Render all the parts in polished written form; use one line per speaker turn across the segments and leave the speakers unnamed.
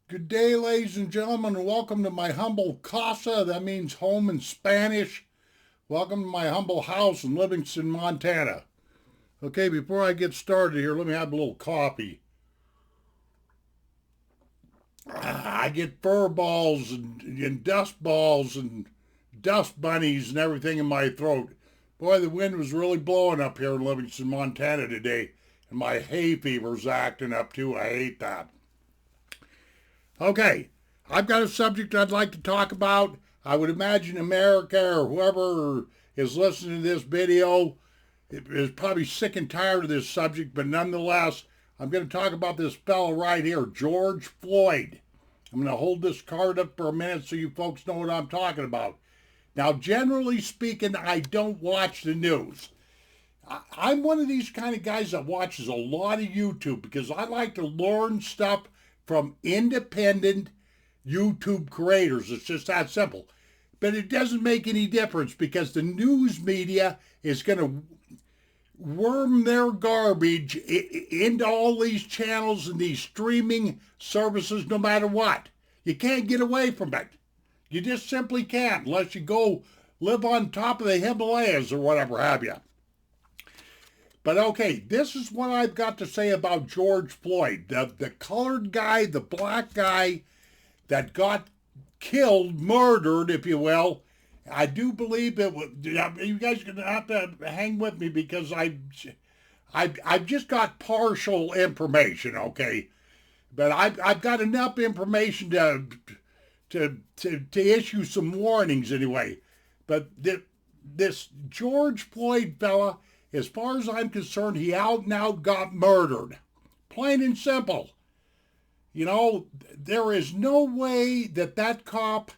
Good day, ladies and gentlemen, and welcome to my humble casa. That means home in Spanish. Welcome to my humble house in Livingston, Montana. Okay, before I get started here, let me have a little coffee. I get fur balls and dust balls and dust bunnies and everything in my throat. Boy, the wind was really blowing up here in Livingston, Montana today, and my hay fever's acting up too. I hate that. Okay, I've got a subject I'd like to talk about. I would imagine America or whoever is listening to this video is probably sick and tired of this subject, but nonetheless, I'm going to talk about this fellow right here, George Floyd. I'm going to hold this card up for a minute so you folks know what I'm talking about. Now, generally speaking, I don't watch the news. I'm one of these kind of guys that watches a lot of YouTube because I like to learn stuff from independent YouTube creators. It's just that simple. But it doesn't make any difference because the news media is going to worm their garbage into all these channels and these streaming services no matter what. You can't get away from it. You just simply can't unless you go live on top of the Himalayas or whatever have you. But okay, this is what I've got to say about George Floyd, the colored guy, the black guy that got killed, murdered, if you will. I do believe it was, you guys are going to have to hang with me because I've just got partial information, okay? But I've got enough information to issue some warnings anyway. But this George Floyd fella, as far as I'm concerned, he out and out got murdered. Plain and simple. You know, there is no way that cop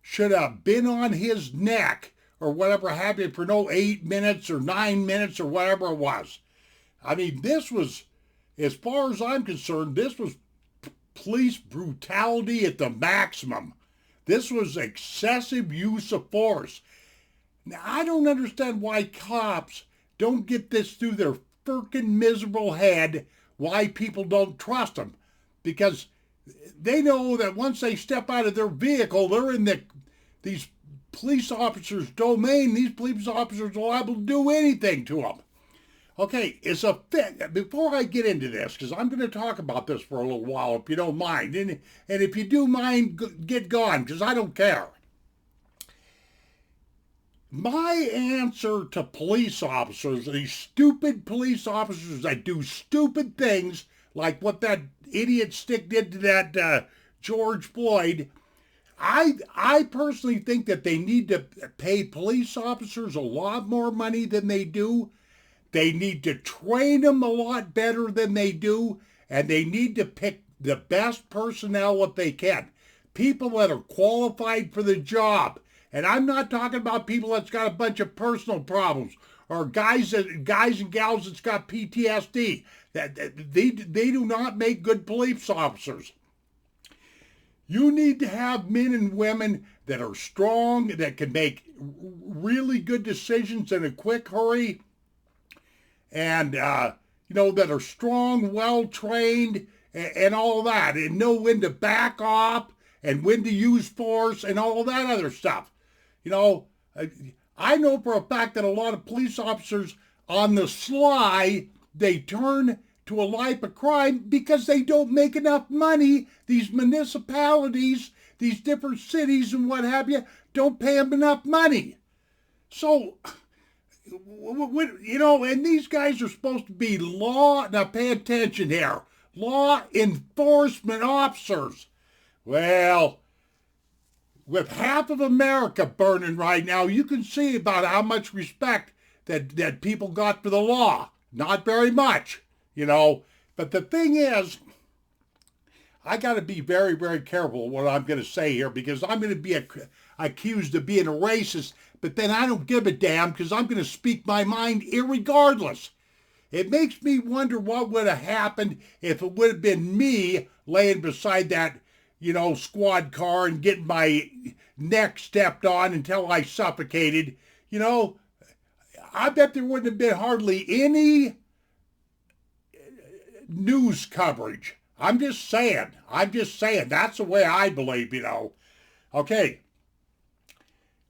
should have been on his neck or whatever have you for no 8 minutes or 9 minutes or whatever it was. I mean, this was, as far as I'm concerned, this was police brutality at the maximum. This was excessive use of force. Now, I don't understand why cops don't get this through their frickin' miserable head why people don't trust them. Because they know that once they step out of their vehicle, they're in these police officers' domain. These police officers are liable to do anything to them. Okay, it's a fit. Before I get into this, because I'm going to talk about this for a little while, if you don't mind. And if you do mind, get gone, because I don't care. My answer to police officers, these stupid police officers that do stupid things like what that idiot stick did to that George Floyd, I personally think that they need to pay police officers a lot more money than they do. They need to train them a lot better than they do, and they need to pick the best personnel if they can. People that are qualified for the job. And I'm not talking about people that's got a bunch of personal problems or guys and gals that's got PTSD. They do not make good police officers. You need to have men and women that are strong, that can make really good decisions in a quick hurry, and that are strong, well trained, and all that, and know when to back off and when to use force and all that other stuff. You know, I know for a fact that a lot of police officers on the sly, they turn to a life of crime because they don't make enough money. These municipalities, these different cities and what have you, don't pay them enough money. So, and these guys are supposed to be now pay attention here, law enforcement officers. Well, with half of America burning right now, you can see about how much respect that people got for the law. Not very much, But the thing is, I got to be very, very careful what I'm going to say here because I'm going to be accused of being a racist, but then I don't give a damn because I'm going to speak my mind irregardless. It makes me wonder what would have happened if it would have been me laying beside that squad car and getting my neck stepped on until I suffocated. I bet there wouldn't have been hardly any news coverage I'm just saying. That's the way I believe, Okay.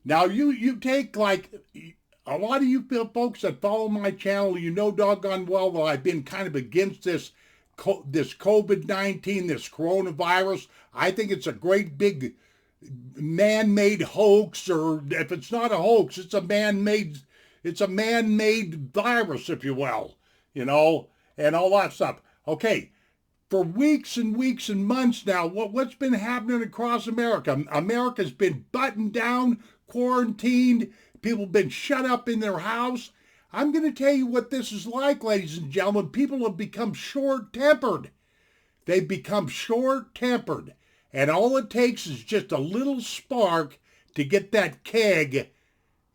Now you take like a lot of you folks that follow my channel, doggone well that I've been kind of against this COVID-19, this coronavirus. I think it's a great big man-made hoax, or if it's not a hoax, it's a man-made virus, if you will, and all that stuff. Okay, for weeks and weeks and months now, what's been happening across America? America's been buttoned down, quarantined, people have been shut up in their house. I'm going to tell you what this is like, ladies and gentlemen. People have become short-tempered. They've become short-tempered. And all it takes is just a little spark to get that keg,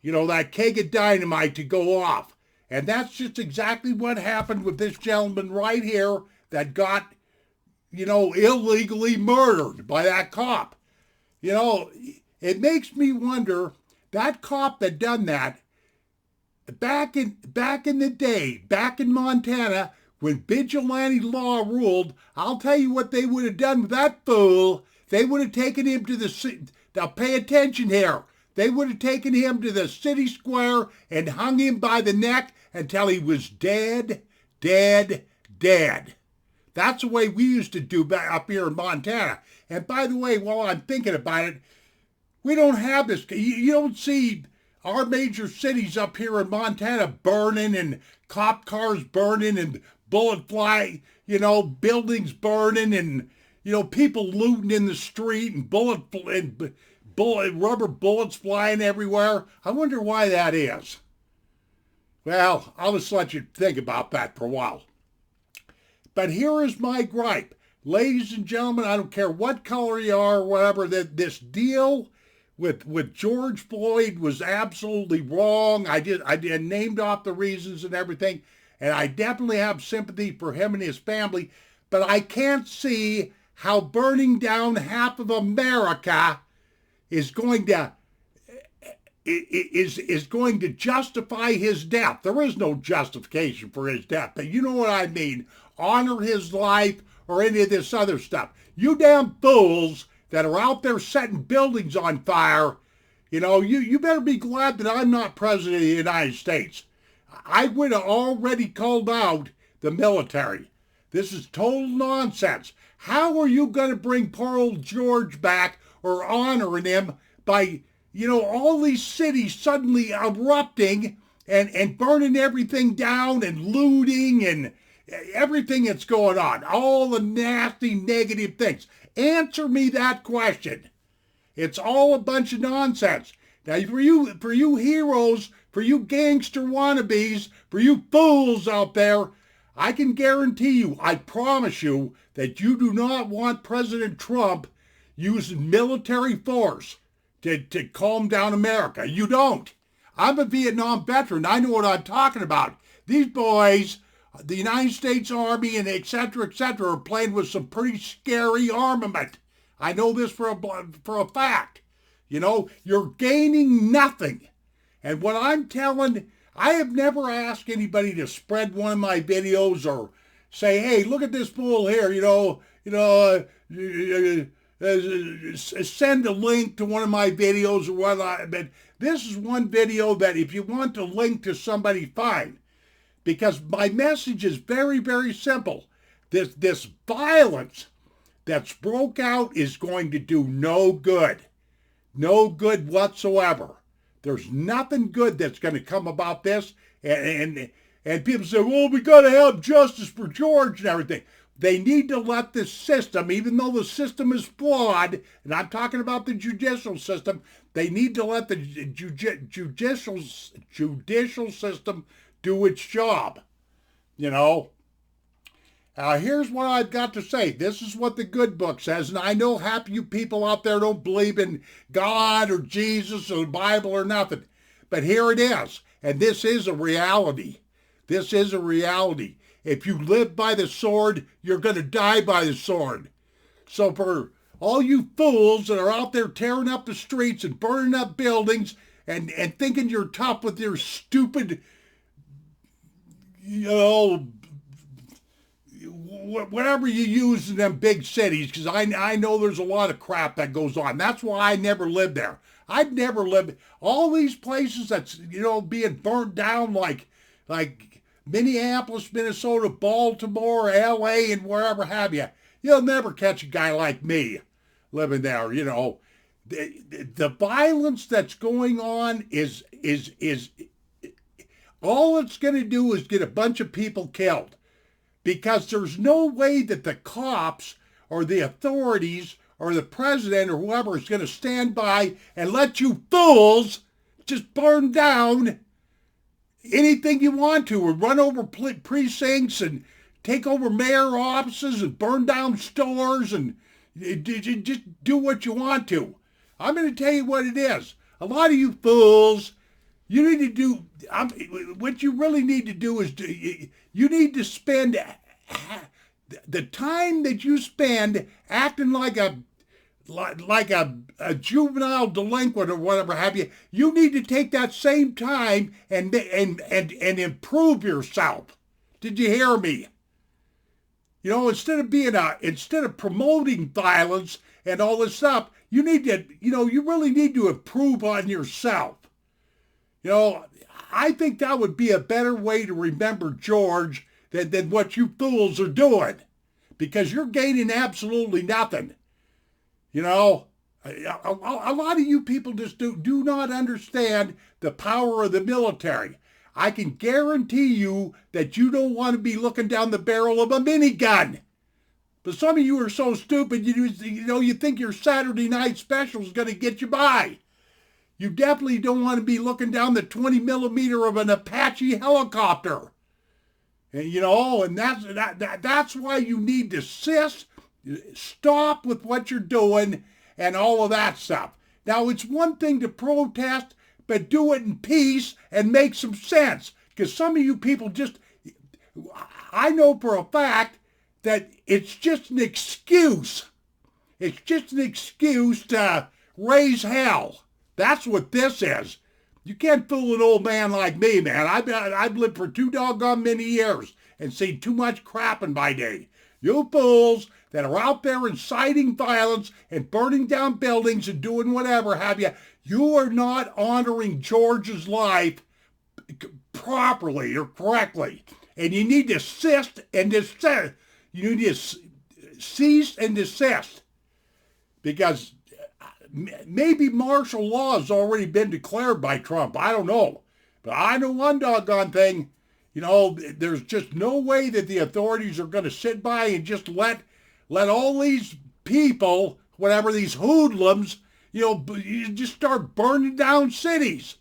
that keg of dynamite to go off. And that's just exactly what happened with this gentleman right here that got, illegally murdered by that cop. It makes me wonder, that cop that done that, back in the day, back in Montana, when vigilante law ruled, I'll tell you what they would have done with that fool. They would have taken him to the city. Now pay attention here. They would have taken him to the city square and hung him by the neck until he was dead, dead, dead. That's the way we used to do up here in Montana. And by the way, while I'm thinking about it, we don't have this. You don't see our major cities up here in Montana burning and cop cars burning and bullet fly, buildings burning and, people looting in the street and rubber bullets flying everywhere. I wonder why that is. Well, I'll just let you think about that for a while. But here is my gripe. Ladies and gentlemen, I don't care what color you are or whatever, that this deal with George Floyd was absolutely wrong. I named off the reasons and everything, and I definitely have sympathy for him and his family, but I can't see how burning down half of America is going to justify his death. There is no justification for his death, but you know what I mean. Honor his life or any of this other stuff. You damn fools that are out there setting buildings on fire, you better be glad that I'm not president of the United States. I would have already called out the military. This is total nonsense. How are you going to bring poor old George back or honoring him by, all these cities suddenly erupting and burning everything down and looting and everything that's going on, all the nasty negative things? Answer me that question. It's all a bunch of nonsense. Now, for you heroes, for you gangster wannabes, for you fools out there, I can guarantee you, I promise you, that you do not want President Trump using military force to calm down America. You don't. I'm a Vietnam veteran. I know what I'm talking about. These boys, the United States Army and et cetera, are playing with some pretty scary armament. I know this for a fact. You're gaining nothing. And what I'm telling, I have never asked anybody to spread one of my videos or say, hey, look at this fool here, send a link to one of my videos or whatnot. But this is one video that if you want to link to somebody, fine. Because my message is very, very simple. This violence that's broke out is going to do no good. No good whatsoever. There's nothing good that's going to come about this. And people say, well, we got to have justice for George and everything. They need to let the system, even though the system is flawed, and I'm talking about the judicial system, they need to let the judicial system do its job. Here's what I've got to say. This is what the good book says, and I know half of you people out there don't believe in God or Jesus or the Bible or nothing, but here it is, and this is a reality. This is a reality. If you live by the sword, you're going to die by the sword. So for all you fools that are out there tearing up the streets and burning up buildings and thinking you're tough with your stupid, whatever you use in them big cities, because I know there's a lot of crap that goes on. That's why I never lived there. I'd never live all these places that's being burnt down like Minneapolis, Minnesota, Baltimore, L.A., and wherever have you. You'll never catch a guy like me living there. The violence that's going on is all it's going to do is get a bunch of people killed, because there's no way that the cops or the authorities or the president or whoever is going to stand by and let you fools just burn down anything you want to, or run over precincts and take over mayor offices and burn down stores and just do what you want to. I'm going to tell you what it is. A lot of you fools, you need to do, what you really need to do is, you need to spend the time that you spend acting like a juvenile delinquent or whatever have you. You need to take that same time and improve yourself. Did you hear me? Instead of promoting violence and all this stuff, you need to, you really need to improve on yourself. I think that would be a better way to remember George than what you fools are doing, because you're gaining absolutely nothing. A lot of you people just do not understand the power of the military. I can guarantee you that you don't want to be looking down the barrel of a minigun. But some of you are so stupid, you think your Saturday night special is going to get you by. You definitely don't want to be looking down the 20 millimeter of an Apache helicopter. And that's why you need to stop with what you're doing and all of that stuff. Now, it's one thing to protest, but do it in peace and make some sense. Because some of you people I know for a fact that it's just an excuse. It's just an excuse to raise hell. That's what this is. You can't fool an old man like me, man. I've lived for too doggone many years and seen too much crap in my day. You fools that are out there inciting violence and burning down buildings and doing whatever have you, you are not honoring George's life properly or correctly. And you need to cease and desist. Because maybe martial law has already been declared by Trump. I don't know. But I know one doggone thing. There's just no way that the authorities are going to sit by and just let all these people, whatever, these hoodlums, you just start burning down cities.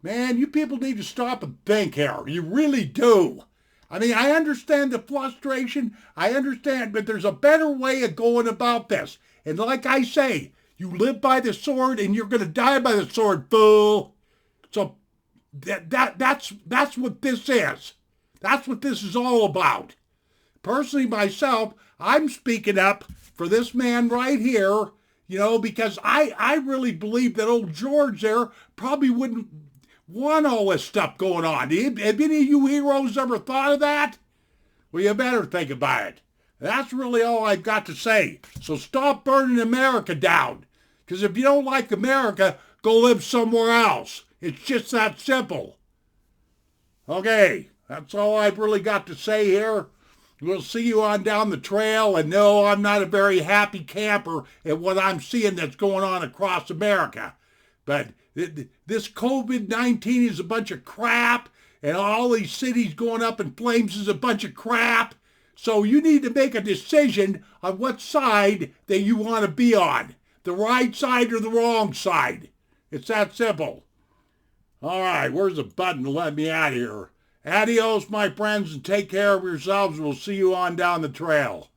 Man, you people need to stop and think here. You really do. I mean, I understand the frustration. I understand, but there's a better way of going about this. And like I say, you live by the sword and you're going to die by the sword, fool. So that's what this is. That's what this is all about. Personally, myself, I'm speaking up for this man right here, because I really believe that old George there probably wouldn't want all this stuff going on. Have any of you heroes ever thought of that? Well, you better think about it. That's really all I've got to say. So stop burning America down. Because if you don't like America, go live somewhere else. It's just that simple. Okay, that's all I've really got to say here. We'll see you on down the trail. And no, I'm not a very happy camper at what I'm seeing that's going on across America. But this COVID-19 is a bunch of crap. And all these cities going up in flames is a bunch of crap. So you need to make a decision on what side that you want to be on. The right side or the wrong side. It's that simple. All right, where's the button to let me out of here? Adios, my friends, and take care of yourselves. We'll see you on down the trail.